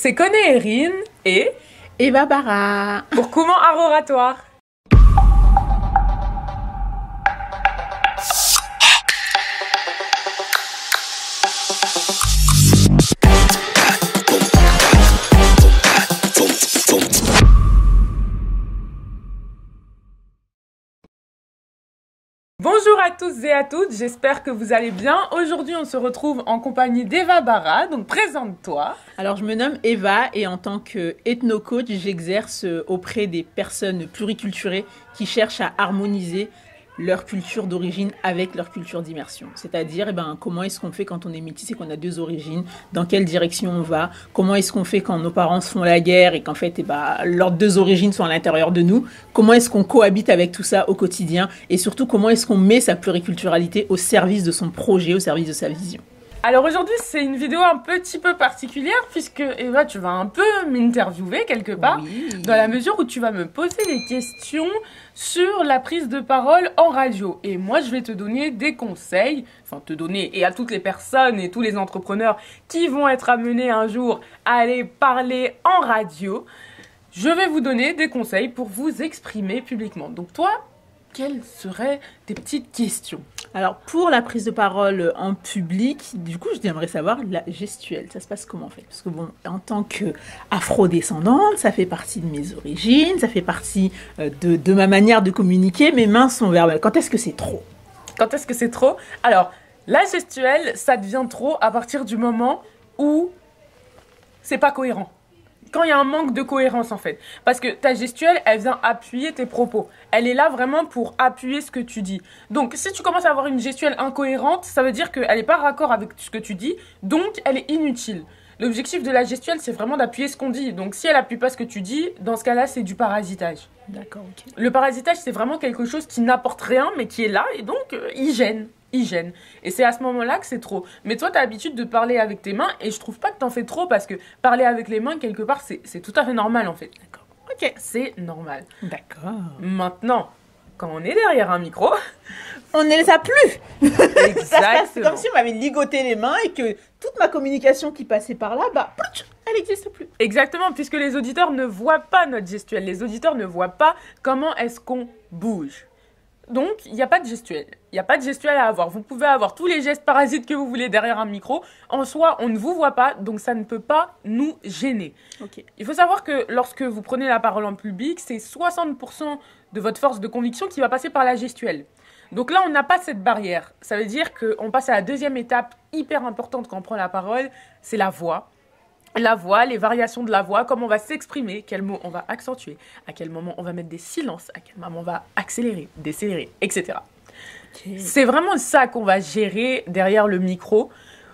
C'est Coné Erin et Eva Bara pour Comment Art Oratoire. Bonjour à tous et à toutes, j'espère que vous allez bien. Aujourd'hui, on se retrouve en compagnie d'Eva Bara, donc présente-toi. Alors, je me nomme Eva et en tant qu'ethnocoach, j'exerce auprès des personnes pluriculturées qui cherchent à harmoniser leur culture d'origine avec leur culture d'immersion. C'est-à-dire, comment est-ce qu'on fait quand on est métis et qu'on a deux origines, dans quelle direction on va, comment est-ce qu'on fait quand nos parents se font la guerre et qu'en fait, leurs deux origines sont à l'intérieur de nous, comment est-ce qu'on cohabite avec tout ça au quotidien et surtout, comment est-ce qu'on met sa pluriculturalité au service de son projet, au service de sa vision. Alors aujourd'hui, c'est une vidéo un petit peu particulière puisque Eva, tu vas un peu m'interviewer quelque part, dans la mesure où tu vas me poser des questions sur la prise de parole en radio. Et moi, je vais te donner des conseils, et à toutes les personnes et tous les entrepreneurs qui vont être amenés un jour à aller parler en radio, je vais vous donner des conseils pour vous exprimer publiquement. Donc toi, quelles seraient tes petites questions? Alors, pour la prise de parole en public, du coup, j'aimerais savoir la gestuelle. Ça se passe comment en fait? Parce que en tant qu'afro-descendante, ça fait partie de mes origines, ça fait partie de ma manière de communiquer. Mes mains sont verbales. Quand est-ce que c'est trop? Quand est-ce que c'est trop? Alors, la gestuelle, ça devient trop à partir du moment où c'est pas cohérent. Quand il y a un manque de cohérence en fait. Parce que ta gestuelle, elle vient appuyer tes propos. Elle est là vraiment pour appuyer ce que tu dis. Donc si tu commences à avoir une gestuelle incohérente, ça veut dire qu'elle n'est pas raccord avec ce que tu dis, donc elle est inutile. L'objectif de la gestuelle, c'est vraiment d'appuyer ce qu'on dit. Donc si elle appuie pas ce que tu dis, dans ce cas-là, c'est du parasitage. D'accord, ok. Le parasitage, c'est vraiment quelque chose qui n'apporte rien, mais qui est là, et donc il gêne. Et c'est à ce moment-là que c'est trop. Mais toi, tu as l'habitude de parler avec tes mains et je trouve pas que t'en fais trop parce que parler avec les mains, quelque part, c'est tout à fait normal en fait. D'accord. Ok. C'est normal. D'accord. Maintenant, quand on est derrière un micro, on ne les a plus. Exactement. C'est comme si on m'avait ligoté les mains et que toute ma communication qui passait par là, elle n'existe plus. Exactement, puisque les auditeurs ne voient pas notre gestuelle. Les auditeurs ne voient pas comment est-ce qu'on bouge. Donc, il n'y a pas de gestuelle. Il n'y a pas de gestuelle à avoir. Vous pouvez avoir tous les gestes parasites que vous voulez derrière un micro. En soi, on ne vous voit pas, donc ça ne peut pas nous gêner. Okay. Il faut savoir que lorsque vous prenez la parole en public, c'est 60% de votre force de conviction qui va passer par la gestuelle. Donc là, on n'a pas cette barrière. Ça veut dire qu'on passe à la deuxième étape hyper importante quand on prend la parole, c'est la voix. La voix, les variations de la voix, comment on va s'exprimer, quels mots on va accentuer, à quel moment on va mettre des silences, à quel moment on va accélérer, décélérer, etc. Okay. C'est vraiment ça qu'on va gérer derrière le micro.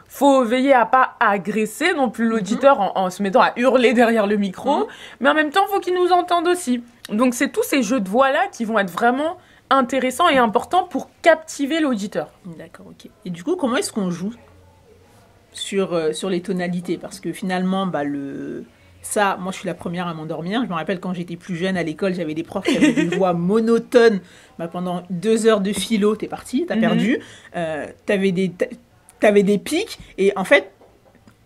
Faut veiller à pas agresser non plus l'auditeur en se mettant à hurler derrière le micro, mais en même temps, faut qu'il nous entende aussi. Donc c'est tous ces jeux de voix-là qui vont être vraiment intéressants et importants pour captiver l'auditeur. D'accord, ok. Et du coup, comment est-ce qu'on joue sur les tonalités, parce que finalement, moi je suis la première à m'endormir. Je me rappelle quand j'étais plus jeune à l'école, j'avais des profs qui avaient des voix monotones. Pendant 2 heures de philo, t'es parti, t'as perdu. T'avais des pics, et en fait,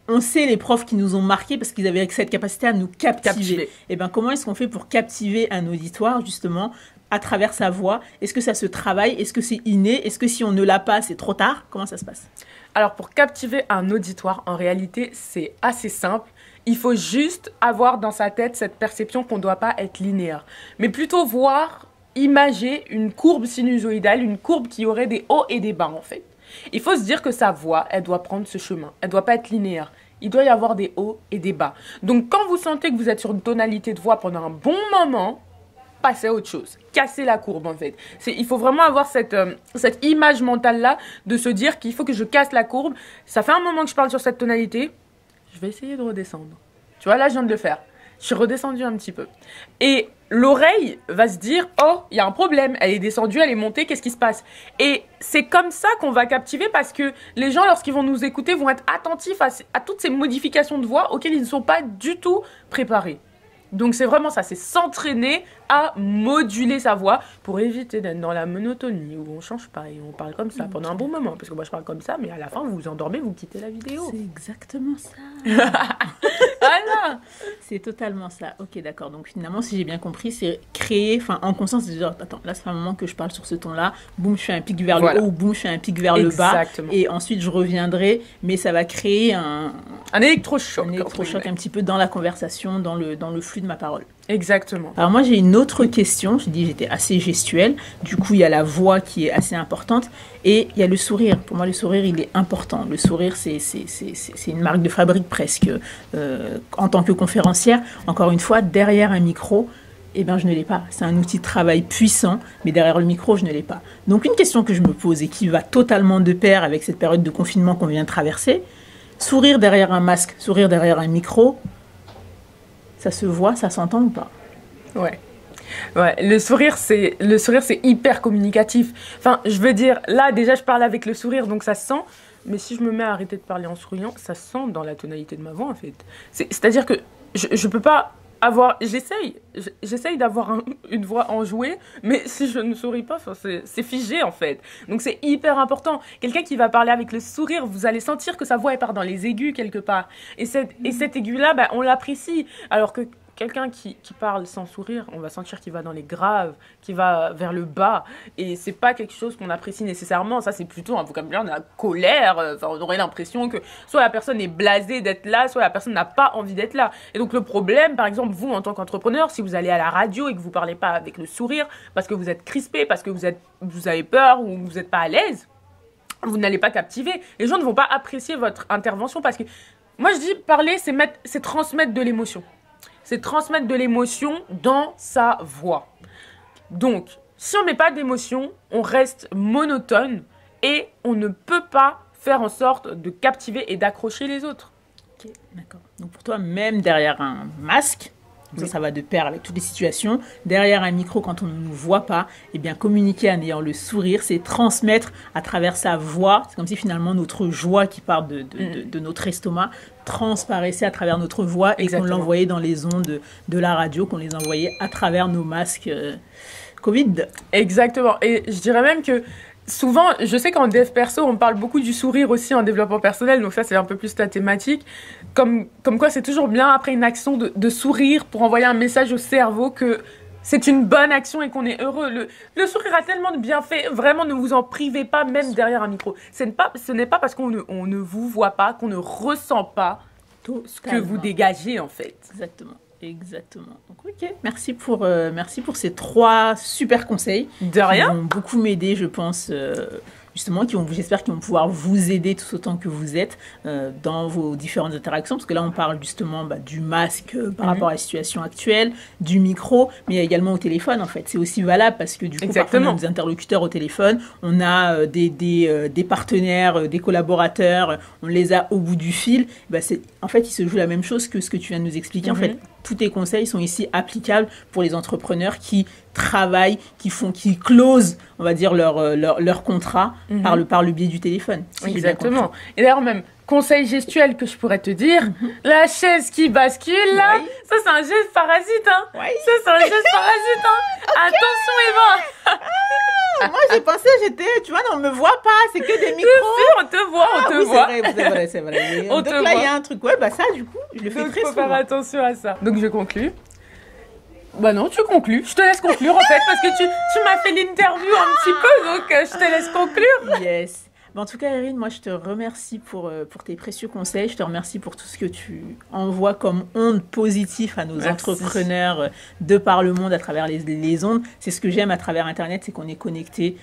on sait les profs qui nous ont marqués parce qu'ils avaient cette capacité à nous captiver. Et comment est-ce qu'on fait pour captiver un auditoire, justement, à travers sa voix? Est-ce que ça se travaille? Est-ce que c'est inné? Est-ce que si on ne l'a pas, c'est trop tard? Comment ça se passe? Alors, pour captiver un auditoire, en réalité, c'est assez simple. Il faut juste avoir dans sa tête cette perception qu'on ne doit pas être linéaire, mais plutôt imager une courbe sinusoïdale, une courbe qui aurait des hauts et des bas, en fait. Il faut se dire que sa voix, elle doit prendre ce chemin. Elle ne doit pas être linéaire. Il doit y avoir des hauts et des bas. Donc, quand vous sentez que vous êtes sur une tonalité de voix pendant un bon moment, passez à autre chose. Cassez la courbe, en fait. Il faut vraiment avoir cette image mentale-là de se dire qu'il faut que je casse la courbe. Ça fait un moment que je parle sur cette tonalité. Je vais essayer de redescendre. Tu vois, là, je viens de le faire. Je suis redescendue un petit peu. Et l'oreille va se dire, oh, il y a un problème. Elle est descendue, elle est montée, qu'est-ce qui se passe? Et c'est comme ça qu'on va captiver parce que les gens, lorsqu'ils vont nous écouter, vont être attentifs à toutes ces modifications de voix auxquelles ils ne sont pas du tout préparés. Donc c'est vraiment ça, c'est s'entraîner à moduler sa voix pour éviter d'être dans la monotonie où on change pas et on parle comme ça pendant un bon moment. Parce que moi je parle comme ça, mais à la fin vous vous endormez, vous quittez la vidéo. C'est exactement ça. Voilà. C'est totalement ça. Ok, d'accord. Donc finalement, si j'ai bien compris, c'est créer, enfin, en conscience, de dire, attends, là, c'est un moment que je parle sur ce ton-là, boum, je fais un pic vers le haut, ou boum, je fais un pic vers le bas, et ensuite je reviendrai, mais ça va créer un électrochoc. Un électrochoc un petit peu dans la conversation, dans le flux de ma parole. Exactement. Alors moi, j'ai une autre question. Je dis j'étais assez gestuelle. Du coup, il y a la voix qui est assez importante. Et il y a le sourire. Pour moi, le sourire, il est important. Le sourire, c'est une marque de fabrique presque. En tant que conférencière, encore une fois, derrière un micro, eh ben, je ne l'ai pas. C'est un outil de travail puissant, mais derrière le micro, je ne l'ai pas. Donc, une question que je me pose et qui va totalement de pair avec cette période de confinement qu'on vient de traverser, sourire derrière un masque, sourire derrière un micro, ça se voit, ça s'entend ou pas? Ouais. Le sourire, c'est hyper communicatif. Enfin, je veux dire, là, déjà, je parle avec le sourire, donc ça se sent. Mais si je me mets à arrêter de parler en souriant, ça se sent dans la tonalité de ma voix, en fait. C'est-à-dire que je peux pas avoir... J'essaye d'avoir une voix enjouée, mais si je ne souris pas, c'est figé, en fait. Donc, c'est hyper important. Quelqu'un qui va parler avec le sourire, vous allez sentir que sa voix, elle part dans les aigus, quelque part. Et cet aigu-là, on l'apprécie. Alors que quelqu'un qui parle sans sourire, on va sentir qu'il va dans les graves, qu'il va vers le bas. Et c'est pas quelque chose qu'on apprécie nécessairement. Ça, c'est plutôt un vocabulaire de la colère. Enfin, on aurait l'impression que soit la personne est blasée d'être là, soit la personne n'a pas envie d'être là. Et donc, le problème, par exemple, vous, en tant qu'entrepreneur, si vous allez à la radio et que vous parlez pas avec le sourire, parce que vous êtes crispé, parce que vous avez peur ou vous n'êtes pas à l'aise, vous n'allez pas captiver. Les gens ne vont pas apprécier votre intervention parce que, moi, je dis, parler, c'est transmettre de l'émotion. C'est transmettre de l'émotion dans sa voix. Donc, si on met pas d'émotion, on reste monotone et on ne peut pas faire en sorte de captiver et d'accrocher les autres. Ok, d'accord. Donc pour toi, même derrière un masque, oui. Ça va de pair avec toutes les situations, derrière un micro, quand on ne nous voit pas, eh bien communiquer en ayant le sourire, c'est transmettre à travers sa voix. C'est comme si finalement notre joie qui part de notre estomac transparaissait à travers notre voix. Exactement. Et qu'on l'envoyait dans les ondes de la radio, qu'on les envoyait à travers nos masques Covid. Exactement. Et je dirais même que souvent, je sais qu'en dev perso, on parle beaucoup du sourire aussi en développement personnel, donc ça c'est un peu plus ta thématique. Comme quoi c'est toujours bien après une action de sourire pour envoyer un message au cerveau que c'est une bonne action et qu'on est heureux. Le sourire a tellement de bienfaits, vraiment ne vous en privez pas même derrière un micro. Ce n'est pas parce qu'on ne vous voit pas, qu'on ne ressent pas ce que vous dégagez en fait. Exactement. Donc, ok. Merci pour ces 3 super conseils. De rien. Qui vont beaucoup m'aider, je pense, justement, j'espère qu'ils vont pouvoir vous aider tout autant que vous êtes dans vos différentes interactions. Parce que là, on parle justement du masque par rapport à la situation actuelle, du micro, mais il y a également au téléphone, en fait. C'est aussi valable parce que du coup, parfois, on a des interlocuteurs au téléphone, on a des partenaires, des collaborateurs, on les a au bout du fil. En fait, il se joue la même chose que ce que tu viens de nous expliquer. En fait, tous tes conseils sont ici applicables pour les entrepreneurs qui travaillent, qui closent, on va dire, leur contrat par le biais du téléphone. Si exactement. Et d'ailleurs, même conseil gestuel que je pourrais te dire, la chaise qui bascule, là, ça c'est un geste parasite, hein. Ça c'est un geste parasite, hein. Okay. Attention, Eva. Moi j'ai pensé, tu vois, on me voit pas, c'est que des micros. On te voit, on te voit. C'est vrai. Donc là, il y a un truc, ça, du coup, je le fais très souvent. Il faut faire attention à ça. Donc je conclus. Non, tu conclus. Je te laisse conclure, en fait, parce que tu m'as fait l'interview un petit peu, donc je te laisse conclure. Yes. En tout cas, Erin, moi, je te remercie pour tes précieux conseils. Je te remercie pour tout ce que tu envoies comme ondes positives à nos entrepreneurs de par le monde à travers les ondes. C'est ce que j'aime à travers Internet, c'est qu'on est connectés.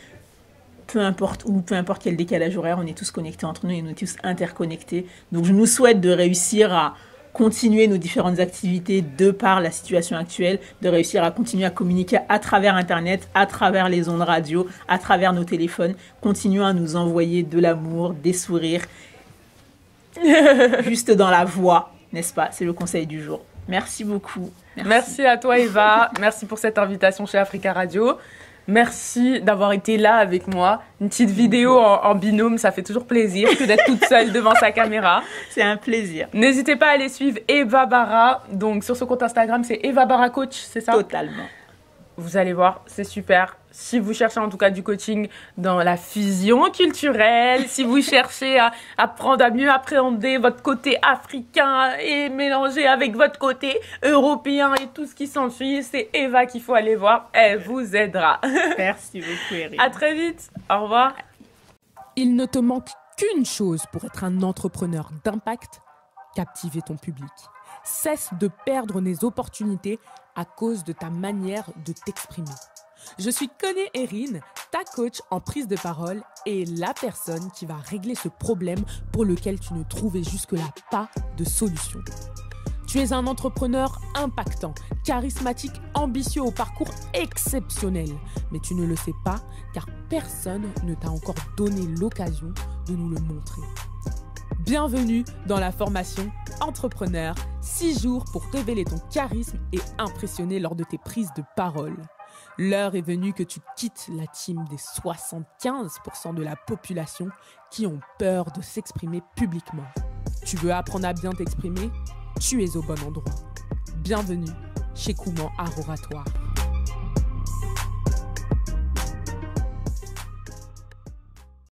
Peu importe où, peu importe quel décalage horaire, on est tous connectés entre nous et on est tous interconnectés. Donc, je nous souhaite de réussir à continuer nos différentes activités de par la situation actuelle, de réussir à continuer à communiquer à travers Internet, à travers les ondes radio, à travers nos téléphones. Continuons à nous envoyer de l'amour, des sourires, juste dans la voix, n'est-ce pas? C'est le conseil du jour. Merci beaucoup. Merci à toi, Eva. Merci pour cette invitation chez Africa Radio. Merci d'avoir été là avec moi. Une petite vidéo en binôme, ça fait toujours plaisir que d'être toute seule devant sa caméra. C'est un plaisir. N'hésitez pas à aller suivre Eva Bara. Donc sur ce compte Instagram, c'est Eva Bara Coach, c'est ça? Totalement. Vous allez voir, c'est super. Si vous cherchez en tout cas du coaching dans la fusion culturelle, si vous cherchez à apprendre à mieux appréhender votre côté africain et mélanger avec votre côté européen et tout ce qui s'ensuit, c'est Eva qu'il faut aller voir. Elle vous aidera. Merci beaucoup, Erin. À très vite. Au revoir. Il ne te manque qu'une chose pour être un entrepreneur d'impact, captiver ton public. Cesse de perdre les opportunités à cause de ta manière de t'exprimer. Je suis Connie Erin, ta coach en prise de parole et la personne qui va régler ce problème pour lequel tu ne trouvais jusque-là pas de solution. Tu es un entrepreneur impactant, charismatique, ambitieux au parcours exceptionnel. Mais tu ne le sais pas car personne ne t'a encore donné l'occasion de nous le montrer. Bienvenue dans la formation Entrepreneur, 6 jours pour révéler ton charisme et impressionner lors de tes prises de parole. L'heure est venue que tu quittes la team des 75% de la population qui ont peur de s'exprimer publiquement. Tu veux apprendre à bien t'exprimer ? Tu es au bon endroit. Bienvenue chez Kouman Art Oratoire.